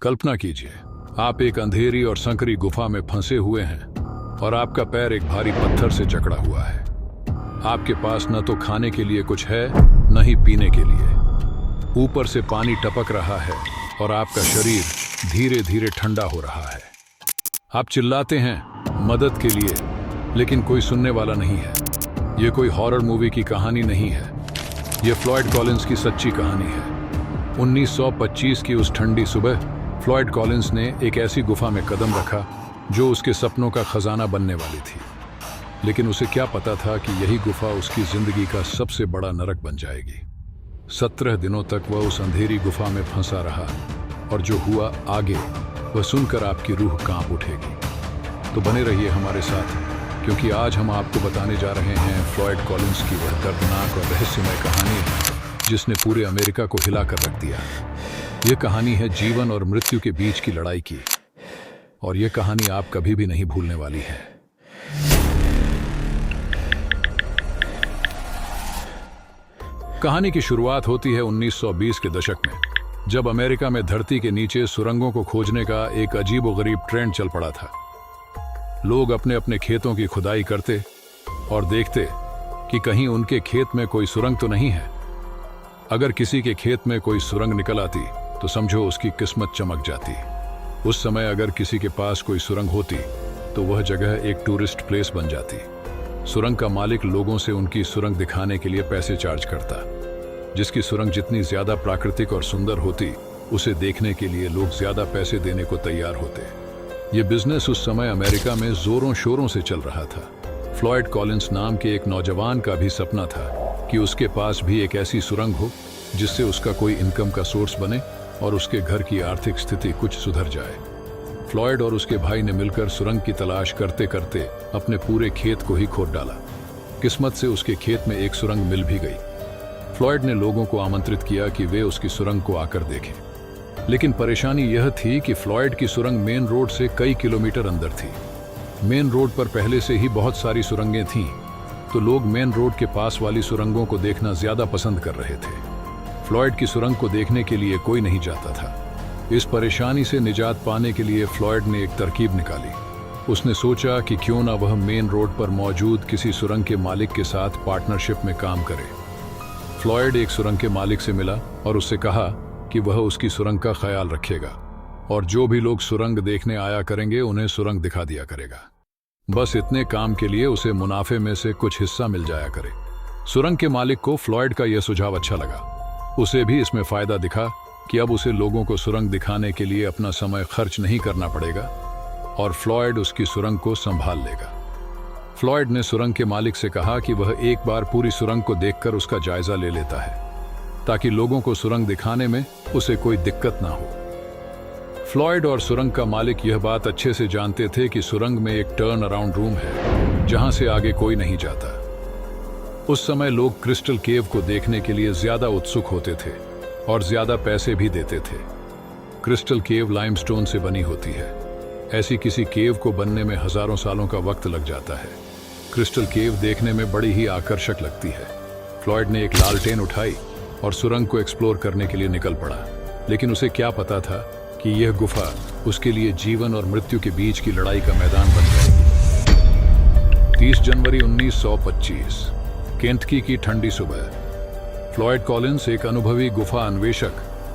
कल्पना कीजिए, आप एक अंधेरी और संकरी गुफा में फंसे हुए हैं और आपका पैर एक भारी पत्थर से जकड़ा हुआ है। आपके पास न तो खाने के लिए कुछ है, न ही पीने के लिए। ऊपर से पानी टपक रहा है और आपका शरीर धीरे धीरे ठंडा हो रहा है। आप चिल्लाते हैं मदद के लिए, लेकिन कोई सुनने वाला नहीं है। यह कोई हॉरर मूवी की कहानी नहीं है, यह फ्लॉयड कॉलिंस की सच्ची कहानी है। 1925 की उस ठंडी सुबह फ्लॉयड कॉलिंस ने एक ऐसी गुफा में कदम रखा जो उसके सपनों का खजाना बनने वाली थी। लेकिन उसे क्या पता था कि यही गुफा उसकी जिंदगी का सबसे बड़ा नरक बन जाएगी। 17 दिनों तक वह उस अंधेरी गुफा में फंसा रहा और जो हुआ आगे वह सुनकर आपकी रूह कांप उठेगी। तो बने रहिए हमारे साथ, क्योंकि आज हम आपको बताने जा रहे हैं फ्लॉयड कॉलिंस की वह दर्दनाक और रहस्यमय कहानी जिसने पूरे अमेरिका को हिला कर रख दिया। यह कहानी है जीवन और मृत्यु के बीच की लड़ाई की, और यह कहानी आप कभी भी नहीं भूलने वाली है। कहानी की शुरुआत होती है 1920 के दशक में, जब अमेरिका में धरती के नीचे सुरंगों को खोजने का एक अजीबोगरीब ट्रेंड चल पड़ा था। लोग अपने अपने खेतों की खुदाई करते और देखते कि कहीं उनके खेत में कोई सुरंग तो नहीं है। अगर किसी के खेत में कोई सुरंग निकल आती तो समझो उसकी किस्मत चमक जाती। उस समय अगर किसी के पास कोई सुरंग होती तो वह जगह एक टूरिस्ट प्लेस बन जाती। सुरंग का मालिक लोगों से उनकी सुरंग दिखाने के लिए पैसे चार्ज करता। जिसकी सुरंग जितनी ज्यादा प्राकृतिक और सुंदर होती, उसे देखने के लिए लोग ज्यादा पैसे देने को तैयार होते। ये बिजनेस उस समय अमेरिका में जोरों शोरों से चल रहा था। फ्लॉयड कॉलिंस नाम के एक नौजवान का भी सपना था कि उसके पास भी एक ऐसी सुरंग हो जिससे उसका कोई इनकम का सोर्स बने और उसके घर की आर्थिक स्थिति कुछ सुधर जाए। फ्लॉयड और उसके भाई ने मिलकर सुरंग की तलाश करते करते अपने पूरे खेत को ही खोद डाला। किस्मत से उसके खेत में एक सुरंग मिल भी गई। फ्लॉयड ने लोगों को आमंत्रित किया कि वे उसकी सुरंग को आकर देखें। लेकिन परेशानी यह थी कि फ्लॉयड की सुरंग मेन रोड से कई किलोमीटर अंदर थी। मेन रोड पर पहले से ही बहुत सारी सुरंगें थीं, तो लोग मेन रोड के पास वाली सुरंगों को देखना ज्यादा पसंद कर रहे थे। फ्लॉयड की सुरंग को देखने के लिए कोई नहीं जाता था। इस परेशानी से निजात पाने के लिए फ्लॉयड ने एक तरकीब निकाली। उसने सोचा कि क्यों ना वह मेन रोड पर मौजूद किसी सुरंग के मालिक के साथ पार्टनरशिप में काम करे। फ्लॉयड एक सुरंग के मालिक से मिला और उससे कहा कि वह उसकी सुरंग का ख्याल रखेगा और जो भी लोग सुरंग देखने आया करेंगे उन्हें सुरंग दिखा दिया करेगा। बस इतने काम के लिए उसे मुनाफे में से कुछ हिस्सा मिल जाया करे। सुरंग के मालिक को फ्लॉयड का यह सुझाव अच्छा लगा। उसे भी इसमें फायदा दिखा कि अब उसे लोगों को सुरंग दिखाने के लिए अपना समय खर्च नहीं करना पड़ेगा और फ्लॉयड उसकी सुरंग को संभाल लेगा। फ्लॉयड ने सुरंग के मालिक से कहा कि वह एक बार पूरी सुरंग को देखकर उसका जायजा ले लेता है, ताकि लोगों को सुरंग दिखाने में उसे कोई दिक्कत ना हो। फ्लॉयड और सुरंग का मालिक यह बात अच्छे से जानते थे कि सुरंग में एक टर्न अराउंड रूम है जहां से आगे कोई नहीं जाता। उस समय लोग क्रिस्टल केव को देखने के लिए ज्यादा उत्सुक होते थे और ज्यादा पैसे भी देते थे। क्रिस्टल केव लाइमस्टोन से बनी होती है। ऐसी किसी केव को बनने में हजारों सालों का वक्त लग जाता है। क्रिस्टल केव देखने में बड़ी ही आकर्षक लगती है। फ्लॉयड ने एक लालटेन उठाई और सुरंग को एक्सप्लोर करने के लिए निकल पड़ा। लेकिन उसे क्या पता था कि यह गुफा उसके लिए जीवन और मृत्यु के बीच की लड़ाई का मैदान बन जाएगी। 30 जनवरी 1925, केंटकी की ठंडी सुबह। फ्लॉयड कॉलिंस, एक अनुभवी गुफा अन्वेषक,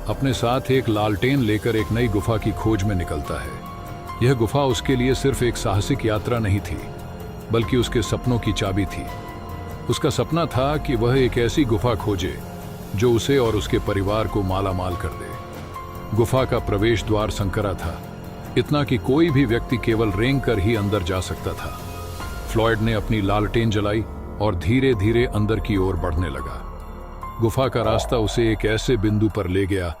अपने साथ एक लालटेन लेकर एक नई गुफा की खोज में निकलता है। यह गुफा उसके लिए सिर्फ एक साहसिक यात्रा नहीं थी, बल्कि उसके सपनों की चाबी थी। उसका सपना था कि वह एक ऐसी गुफा खोजे जो उसे और उसके परिवार को मालामाल कर दे। गुफा का प्रवेश द्वार संकरा था, इतना कि कोई भी व्यक्ति केवल रेंग कर ही अंदर जा सकता था। फ्लॉयड ने अपनी लालटेन जलाई और धीरे धीरे अंदर की ओर बढ़ने लगा। गुफा का रास्ता उसे एक ऐसे बिंदु पर ले गया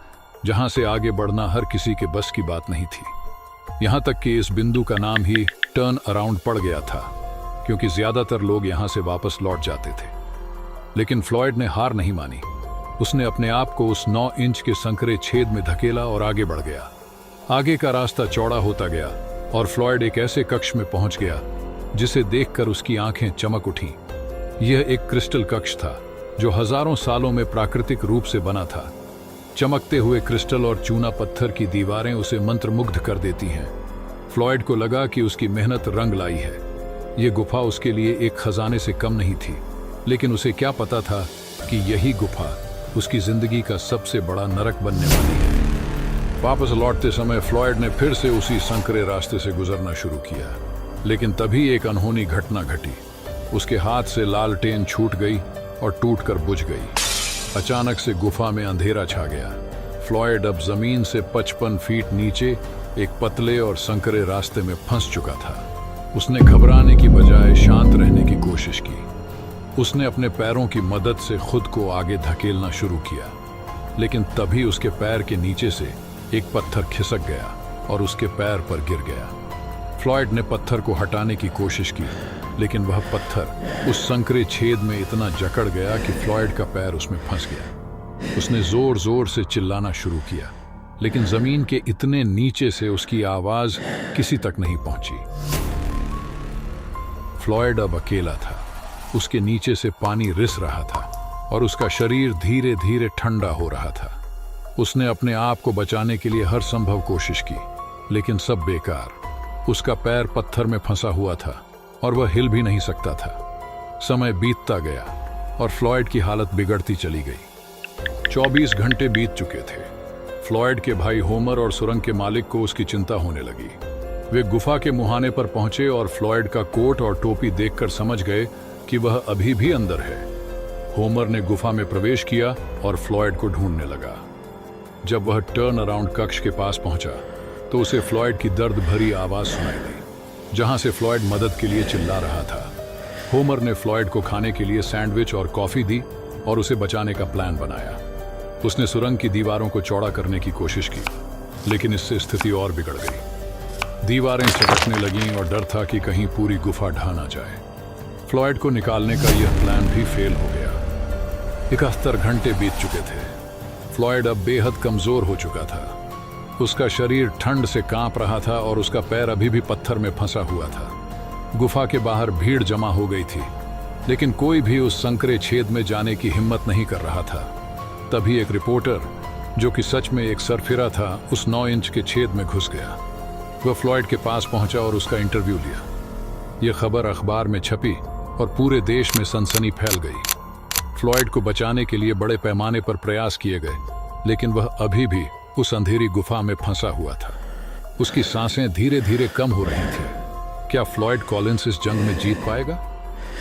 जहां से आगे बढ़ना हर किसी के बस की बात नहीं थी। यहां तक कि इस बिंदु का नाम ही टर्न अराउंड पड़ गया था, क्योंकि ज्यादातर लोग यहां से वापस लौट जाते थे। लेकिन फ्लॉयड ने हार नहीं मानी। उसने अपने आप को उस 9 इंच के संकरे छेद में धकेला और आगे बढ़ गया। आगे का रास्ता चौड़ा होता गया और फ्लॉयड एक ऐसे कक्ष में पहुंच गया जिसे देखकर उसकी आंखें चमक उठीं। यह एक क्रिस्टल कक्ष था जो हजारों सालों में प्राकृतिक रूप से बना था। चमकते हुए क्रिस्टल और चूना पत्थर की दीवारें उसे मंत्रमुग्ध कर देती हैं। फ्लॉयड को लगा कि उसकी मेहनत रंग लाई है। ये गुफा उसके लिए एक खजाने से कम नहीं थी, लेकिन उसे क्या पता था कि यही गुफा उसकी जिंदगी का सबसे बड़ा नरक बनने वाली है। वापस लौटते समय फ्लॉयड ने फिर से उसी संकरे रास्ते से गुजरना शुरू किया, लेकिन तभी एक अनहोनी घटना घटी। उसके हाथ से लालटेन छूट गई और टूटकर बुझ गई। अचानक से गुफा में अंधेरा छा गया। फ्लॉयड अब जमीन से 55 फीट नीचे एक पतले और संकरे रास्ते में फंस चुका था। उसने घबराने की बजाय शांत रहने की कोशिश की। उसने अपने पैरों की मदद से खुद को आगे धकेलना शुरू किया, लेकिन तभी उसके पैर के नीचे से एक पत्थर खिसक गया और उसके पैर पर गिर गया। फ्लॉयड ने पत्थर को हटाने की कोशिश की, लेकिन वह पत्थर उस संकरे छेद में इतना जकड़ गया कि फ्लॉयड का पैर उसमें फंस गया। उसने जोर जोर से चिल्लाना शुरू किया, लेकिन जमीन के इतने नीचे से उसकी आवाज किसी तक नहीं पहुंची। फ्लॉयड अब अकेला था। उसके नीचे से पानी रिस रहा था और उसका शरीर धीरे धीरे ठंडा हो रहा था। उसने अपने आप को बचाने के लिए हर संभव कोशिश की, लेकिन सब बेकार। उसका पैर पत्थर में फंसा हुआ था और वह हिल भी नहीं सकता था। समय बीतता गया और फ्लॉयड की हालत बिगड़ती चली गई। 24 घंटे बीत चुके थे। फ्लॉयड के भाई होमर और सुरंग के मालिक को उसकी चिंता होने लगी। वे गुफा के मुहाने पर पहुंचे और फ्लॉयड का कोट और टोपी देखकर समझ गए कि वह अभी भी अंदर है। होमर ने गुफा में प्रवेश किया और फ्लॉयड को ढूंढने लगा। जब वह टर्न अराउंड कक्ष के पास पहुंचा तो उसे फ्लॉयड की दर्द भरी आवाज सुनाई दी, जहां से फ्लॉयड मदद के लिए चिल्ला रहा था। होमर ने फ्लॉयड को खाने के लिए सैंडविच और कॉफी दी और उसे बचाने का प्लान बनाया। उसने सुरंग की दीवारों को चौड़ा करने की कोशिश की, लेकिन इससे स्थिति और बिगड़ गई। दीवारें चटकने लगीं और डर था कि कहीं पूरी गुफा ढह ना जाए। फ्लॉयड को निकालने का यह प्लान भी फेल हो गया। 71 घंटे बीत चुके थे। फ्लॉयड अब बेहद कमजोर हो चुका था। उसका शरीर ठंड से कांप रहा था और उसका पैर अभी भी पत्थर में फंसा हुआ था। गुफा के बाहर भीड़ जमा हो गई थी, लेकिन कोई भी उस संकरे छेद में जाने की हिम्मत नहीं कर रहा था। तभी एक रिपोर्टर, जो कि सच में एक सरफिरा था, उस 9 इंच के छेद में घुस गया। वह फ्लॉयड के पास पहुंचा और उसका इंटरव्यू लिया। यह खबर अखबार में छपी और पूरे देश में सनसनी फैल गई। फ्लॉयड को बचाने के लिए बड़े पैमाने पर प्रयास किए गए, लेकिन वह अभी भी उस अंधेरी गुफा में फंसा हुआ था। उसकी सांसें धीरे धीरे कम हो रही थी। क्या फ्लॉयड कॉलिंस इस जंग में जीत पाएगा,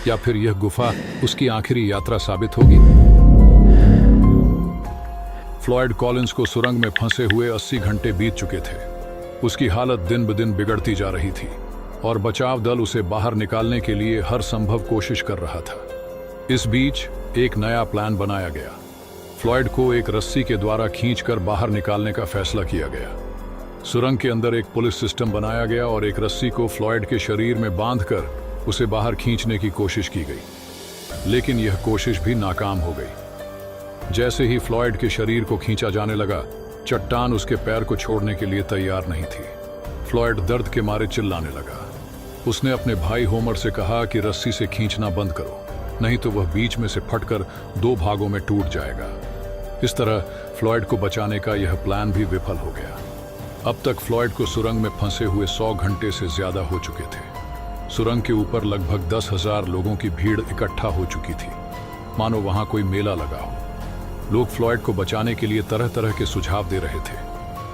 या फिर यह गुफा उसकी आखिरी यात्रा साबित होगी? फ्लॉयड कॉलिंस को सुरंग में फंसे हुए 80 घंटे बीत चुके थे। उसकी हालत दिन ब दिन बिगड़ती जा रही थी और बचाव दल उसे बाहर निकालने के लिए हर संभव कोशिश कर रहा था। इस बीच एक नया प्लान बनाया गया। फ्लॉयड को एक रस्सी के द्वारा खींचकर बाहर निकालने का फैसला किया गया। सुरंग के अंदर एक पुलिस सिस्टम बनाया गया और एक रस्सी को फ्लॉयड के शरीर में बांधकर उसे बाहर खींचने की कोशिश की गई, लेकिन यह कोशिश भी नाकाम हो गई। जैसे ही फ्लॉयड के शरीर को खींचा जाने लगा, चट्टान उसके पैर को छोड़ने के लिए तैयार नहीं थी। फ्लॉयड दर्द के मारे चिल्लाने लगा। उसने अपने भाई होमर से कहा कि रस्सी से खींचना बंद करो, नहीं तो वह बीच में से फटकर 2 भागों में टूट जाएगा। इस तरह फ्लॉयड को बचाने का यह प्लान भी विफल हो गया। अब तक फ्लॉयड को सुरंग में फंसे हुए 100 घंटे से ज्यादा हो चुके थे। सुरंग के ऊपर लगभग 10,000 लोगों की भीड़ इकट्ठा हो चुकी थी, मानो वहां कोई मेला लगा हो। लोग फ्लॉयड को बचाने के लिए तरह तरह के सुझाव दे रहे थे,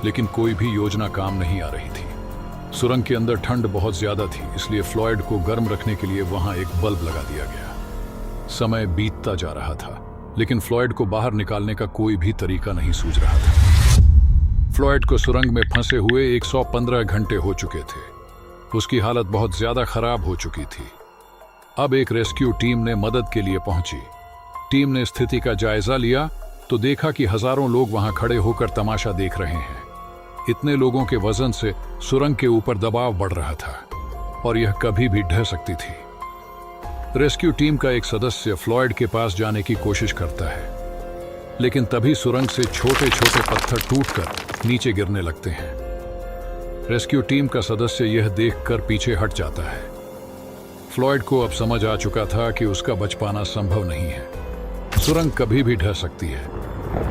लेकिन कोई भी योजना काम नहीं आ रही थी। सुरंग के अंदर ठंड बहुत ज्यादा थी, इसलिए फ्लॉयड को गर्म रखने के लिए वहां एक बल्ब लगा दिया गया। समय बीतता जा रहा था, लेकिन फ्लॉयड को बाहर निकालने का कोई भी तरीका नहीं सूझ रहा था। फ्लॉयड को सुरंग में फंसे हुए 115 घंटे हो चुके थे। उसकी हालत बहुत ज्यादा खराब हो चुकी थी। अब एक रेस्क्यू टीम ने मदद के लिए पहुंची। टीम ने स्थिति का जायजा लिया तो देखा कि हजारों लोग वहां खड़े होकर तमाशा देख रहे हैं। इतने लोगों के वजन से सुरंग के ऊपर दबाव बढ़ रहा था और यह कभी भी ढह सकती थी। रेस्क्यू टीम का एक सदस्य फ्लॉयड के पास जाने की कोशिश करता है, लेकिन तभी सुरंग से छोटे छोटे पत्थर टूटकर नीचे गिरने लगते हैं। रेस्क्यू टीम का सदस्य यह देखकर पीछे हट जाता है। फ्लॉयड को अब समझ आ चुका था कि उसका बच पाना संभव नहीं है। सुरंग कभी भी ढह सकती है।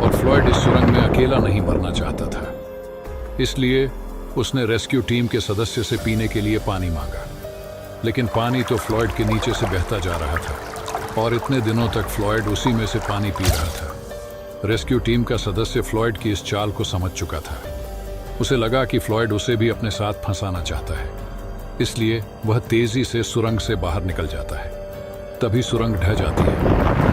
और फ्लॉयड इस सुरंग में अकेला नहीं मरना चाहता था। इसलिए उसने रेस्क्यू टीम के सदस्य से पीने के लिए पानी मांगा, लेकिन पानी तो फ्लॉयड के नीचे से बहता जा रहा था और इतने दिनों तक फ्लॉयड उसी में से पानी पी रहा था। रेस्क्यू टीम का सदस्य फ्लॉयड की इस चाल को समझ चुका था। उसे लगा कि फ्लॉयड उसे भी अपने साथ फंसाना चाहता है, इसलिए वह तेजी से सुरंग से बाहर निकल जाता है। तभी सुरंग ढह जाती है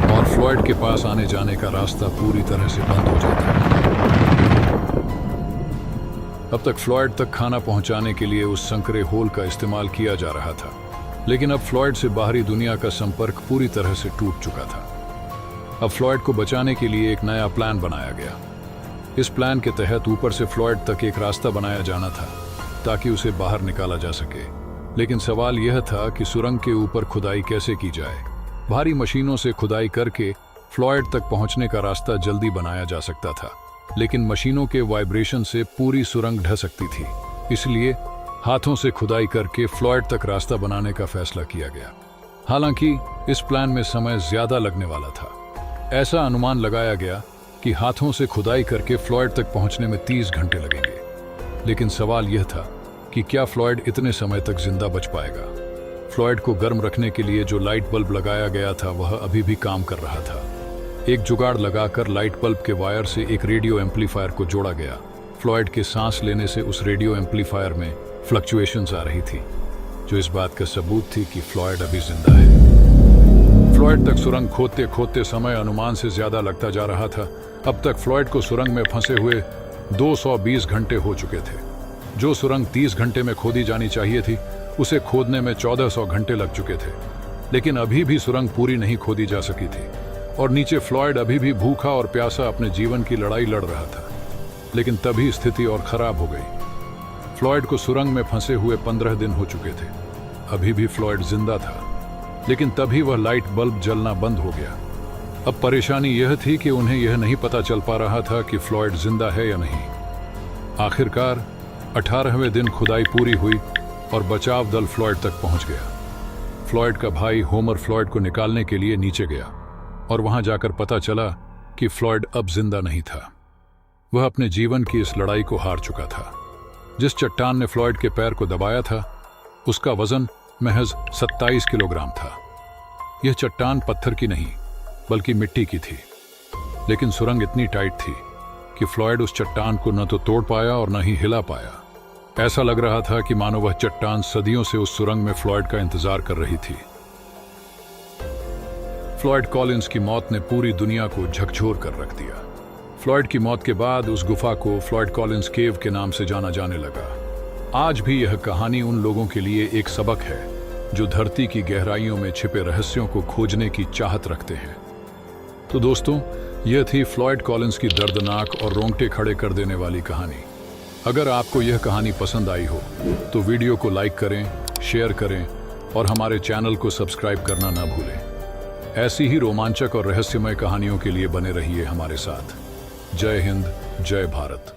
और फ्लॉयड के पास आने जाने का रास्ता पूरी तरह से बंद हो जाता है। अब तक फ्लॉयड तक खाना पहुंचाने के लिए उस संकरे होल का इस्तेमाल किया जा रहा था, लेकिन अब फ्लॉयड से बाहरी दुनिया का संपर्क पूरी तरह से टूट चुका था। अब फ्लॉयड को बचाने के लिए एक नया प्लान बनाया गया। इस प्लान के तहत ऊपर से फ्लॉयड तक एक रास्ता बनाया जाना था ताकि उसे बाहर निकाला जा सके। लेकिन सवाल यह था कि सुरंग के ऊपर खुदाई कैसे की जाए। भारी मशीनों से खुदाई करके फ्लॉयड तक पहुंचने का रास्ता जल्दी बनाया जा सकता था, लेकिन मशीनों के वाइब्रेशन से पूरी सुरंग ढह सकती थी। इसलिए हाथों से खुदाई करके फ्लॉयड तक रास्ता बनाने का फैसला किया गया। हालांकि इस प्लान में समय ज्यादा लगने वाला था। ऐसा अनुमान लगाया गया कि हाथों से खुदाई करके फ्लॉयड तक पहुंचने में 30 घंटे लगेंगे। लेकिन सवाल यह था कि क्या फ्लॉयड इतने समय तक जिंदा बच पाएगा। फ्लॉयड को गर्म रखने के लिए जो लाइट बल्ब लगाया गया था वह अभी भी काम कर रहा था। एक जुगाड़ लगाकर लाइट बल्ब के वायर से एक रेडियो एम्पलीफायर को जोड़ा गया। फ्लॉयड के सांस लेने से उस रेडियो एम्पलीफायर में फ्लक्चुएशंस आ रही थी, जो इस बात का सबूत थी कि फ्लॉयड अभी जिंदा है। फ्लॉयड तक सुरंग खोदते खोदते समय अनुमान से ज्यादा लगता जा रहा था। अब तक फ्लॉयड को सुरंग में फंसे हुए 220 घंटे हो चुके थे। जो सुरंग 30 घंटे में खोदी जानी चाहिए थी, उसे खोदने में 1400 घंटे लग चुके थे। लेकिन अभी भी सुरंग पूरी नहीं खोदी जा सकी थी और नीचे फ्लॉयड अभी भी भूखा और प्यासा अपने जीवन की लड़ाई लड़ रहा था। लेकिन तभी स्थिति और खराब हो गई। फ्लॉयड को सुरंग में फंसे हुए 15 दिन हो चुके थे। अभी भी फ्लॉयड जिंदा था, लेकिन तभी वह लाइट बल्ब जलना बंद हो गया। अब परेशानी यह थी कि उन्हें यह नहीं पता चल पा रहा था कि फ्लॉयड जिंदा है या नहीं। आखिरकार 18वें दिन खुदाई पूरी हुई और बचाव दल फ्लॉयड तक पहुंच गया। फ्लॉयड का भाई होमर फ्लॉयड को निकालने के लिए नीचे गया और वहां जाकर पता चला कि फ्लॉयड अब जिंदा नहीं था। वह अपने जीवन की इस लड़ाई को हार चुका था। जिस चट्टान ने फ्लॉयड के पैर को दबाया था, उसका वजन महज 27 किलोग्राम था। यह चट्टान पत्थर की नहीं बल्कि मिट्टी की थी। लेकिन सुरंग इतनी टाइट थी कि फ्लॉयड उस चट्टान को न तो तोड़ पाया और न ही हिला पाया। ऐसा लग रहा था कि मानो वह चट्टान सदियों से उस सुरंग में फ्लॉयड का इंतजार कर रही थी। फ्लॉयड कॉलिंस की मौत ने पूरी दुनिया को झकझोर कर रख दिया। फ्लॉयड की मौत के बाद उस गुफा को फ्लॉयड कॉलिंस केव के नाम से जाना जाने लगा। आज भी यह कहानी उन लोगों के लिए एक सबक है जो धरती की गहराइयों में छिपे रहस्यों को खोजने की चाहत रखते हैं। तो दोस्तों, यह थी फ्लॉयड कॉलिंस की दर्दनाक और रोंगटे खड़े कर देने वाली कहानी। अगर आपको यह कहानी पसंद आई हो तो वीडियो को लाइक करें, शेयर करें और हमारे चैनल को सब्सक्राइब करना ना भूलें। ऐसी ही रोमांचक और रहस्यमय कहानियों के लिए बने रहिए हमारे साथ। जय हिंद, जय भारत।